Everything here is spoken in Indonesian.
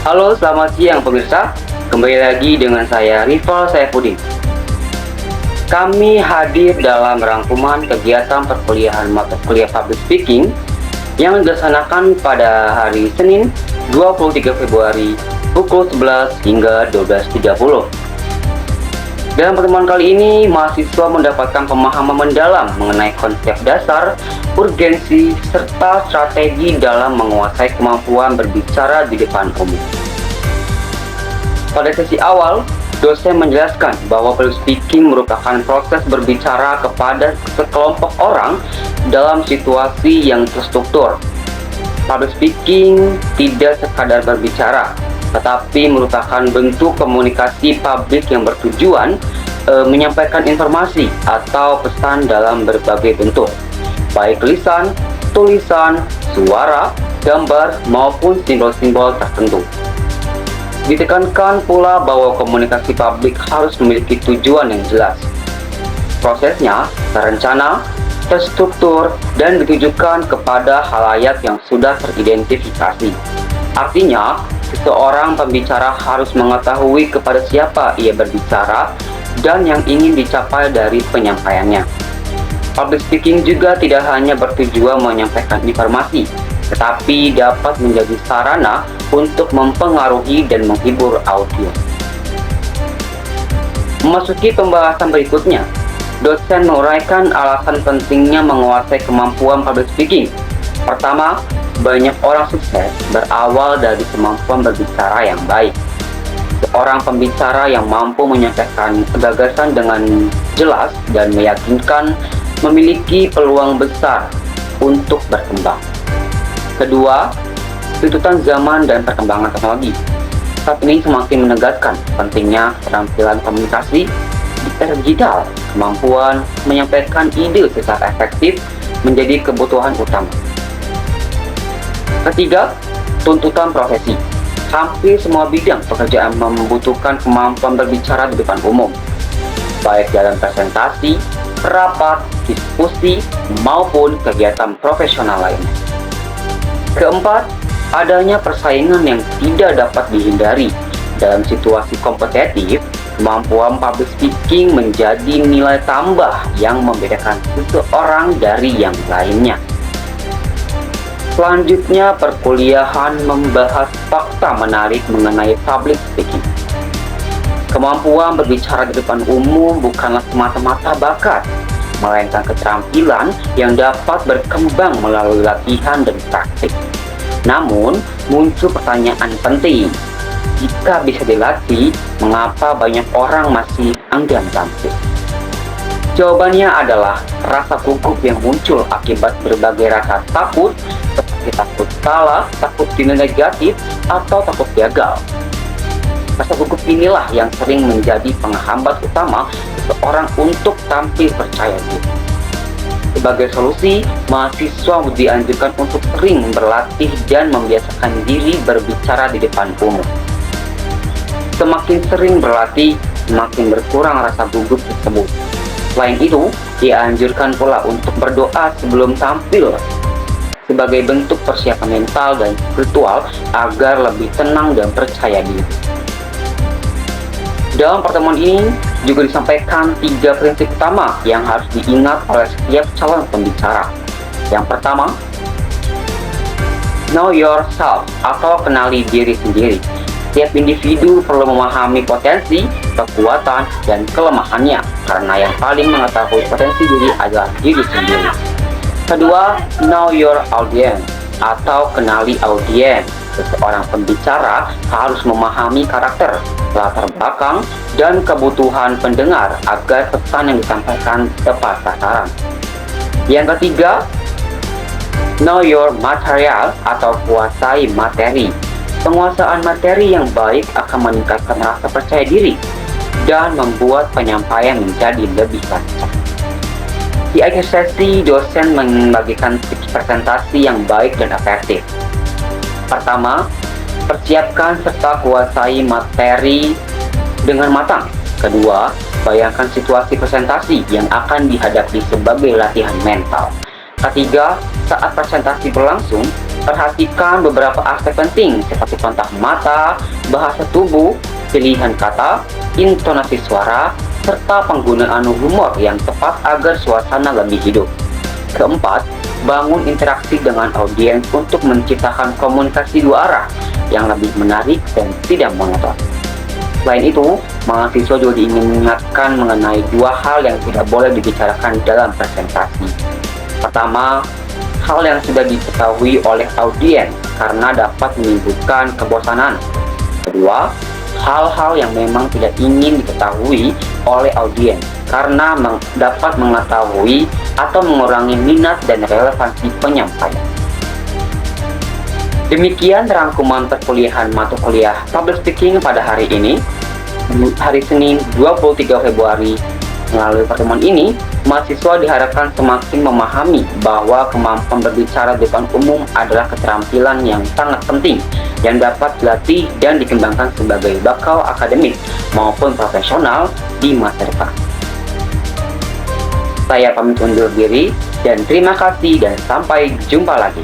Halo, selamat siang pemirsa. Kembali lagi dengan saya Rival Saifuddin. Kami hadir dalam rangkuman kegiatan perkuliahan mata kuliah Public Speaking yang dilaksanakan pada hari Senin 23 Februari pukul 11 hingga 12.30. Dalam pertemuan kali ini, mahasiswa mendapatkan pemahaman mendalam mengenai konsep dasar, urgensi, serta strategi dalam menguasai kemampuan berbicara di depan umum. Pada sesi awal, dosen menjelaskan bahwa public speaking merupakan proses berbicara kepada sekelompok orang dalam situasi yang terstruktur. Public speaking tidak sekadar berbicara, tetapi merupakan bentuk komunikasi publik yang bertujuan menyampaikan informasi atau pesan dalam berbagai bentuk, baik lisan, tulisan, suara, gambar, maupun simbol-simbol tertentu. Ditekankan pula bahwa komunikasi publik harus memiliki tujuan yang jelas. Prosesnya terencana, terstruktur, dan ditujukan kepada halayak yang sudah teridentifikasi. Artinya, seseorang pembicara harus mengetahui kepada siapa ia berbicara dan yang ingin dicapai dari penyampaiannya. Public speaking juga tidak hanya bertujuan menyampaikan informasi, tetapi dapat menjadi sarana untuk mempengaruhi dan menghibur audiens. Memasuki pembahasan berikutnya, dosen menguraikan alasan pentingnya menguasai kemampuan public speaking. Pertama, banyak orang sukses berawal dari kemampuan berbicara yang baik. Seorang pembicara yang mampu menyampaikan gagasan dengan jelas dan meyakinkan memiliki peluang besar untuk berkembang. Kedua, tuntutan zaman dan perkembangan teknologi saat ini semakin menegaskan pentingnya keterampilan komunikasi di era digital. Kemampuan menyampaikan ide secara efektif menjadi kebutuhan utama. Ketiga, tuntutan profesi. Hampir semua bidang pekerjaan membutuhkan kemampuan berbicara di depan umum, baik dalam presentasi, rapat, diskusi, maupun kegiatan profesional lainnya. Keempat, adanya persaingan yang tidak dapat dihindari. Dalam situasi kompetitif, kemampuan public speaking menjadi nilai tambah yang membedakan seseorang dari yang lainnya. Selanjutnya, perkuliahan membahas fakta menarik mengenai public speaking. Kemampuan berbicara di depan umum bukanlah semata-mata bakat, melainkan keterampilan yang dapat berkembang melalui latihan dan praktik. Namun, muncul pertanyaan penting. Jika bisa dilatih, mengapa banyak orang masih enggan tampil? Jawabannya adalah rasa gugup yang muncul akibat berbagai rasa takut, seperti takut salah, takut dinilai negatif, atau takut gagal. Rasa gugup inilah yang sering menjadi penghambat utama seseorang untuk tampil percaya diri. Sebagai solusi, mahasiswa dianjurkan untuk sering berlatih dan membiasakan diri berbicara di depan umum. Semakin sering berlatih, semakin berkurang rasa gugup tersebut. Selain itu, dianjurkan pula untuk berdoa sebelum tampil sebagai bentuk persiapan mental dan spiritual agar lebih tenang dan percaya diri. Dalam pertemuan ini juga disampaikan 3 prinsip utama yang harus diingat oleh setiap calon pembicara. Yang pertama, know yourself atau kenali diri sendiri. Setiap individu perlu memahami potensi, kekuatan, dan kelemahannya, karena yang paling mengetahui potensi diri adalah diri sendiri. Kedua, know your audience atau kenali audiens. Seseorang pembicara harus memahami karakter, latar belakang, dan kebutuhan pendengar agar pesan yang disampaikan tepat sasaran. Yang ketiga, know your material atau kuasai materi. Penguasaan materi yang baik akan meningkatkan rasa percaya diri dan membuat penyampaian menjadi lebih lancar. Di akhir sesi, dosen membagikan tips presentasi yang baik dan efektif. Pertama, persiapkan serta kuasai materi dengan matang. Kedua, bayangkan situasi presentasi yang akan dihadapi sebagai latihan mental. Ketiga, saat presentasi berlangsung, Perhatikan beberapa aspek penting seperti kontak mata, bahasa tubuh, pilihan kata, intonasi suara, serta penggunaan humor yang tepat agar suasana lebih hidup. Keempat, bangun interaksi dengan audiens untuk menciptakan komunikasi dua arah yang lebih menarik dan tidak monoton. Selain itu, mahasiswa juga diingatkan mengenai dua hal yang tidak boleh dibicarakan dalam presentasi. Pertama, hal yang sudah diketahui oleh audiens karena dapat menimbulkan kebosanan. Kedua, hal-hal yang memang tidak ingin diketahui oleh audiens karena dapat mengetahui atau mengurangi minat dan relevansi penyampaian. Demikian rangkuman perkuliahan mata kuliah Public Speaking pada hari ini, hari Senin 23 Februari. Melalui pertemuan ini, mahasiswa diharapkan semakin memahami bahwa kemampuan berbicara di depan umum adalah keterampilan yang sangat penting yang dapat dilatih dan dikembangkan sebagai bekal akademik maupun profesional di masa depan. Saya pamit undur diri dan terima kasih dan sampai jumpa lagi.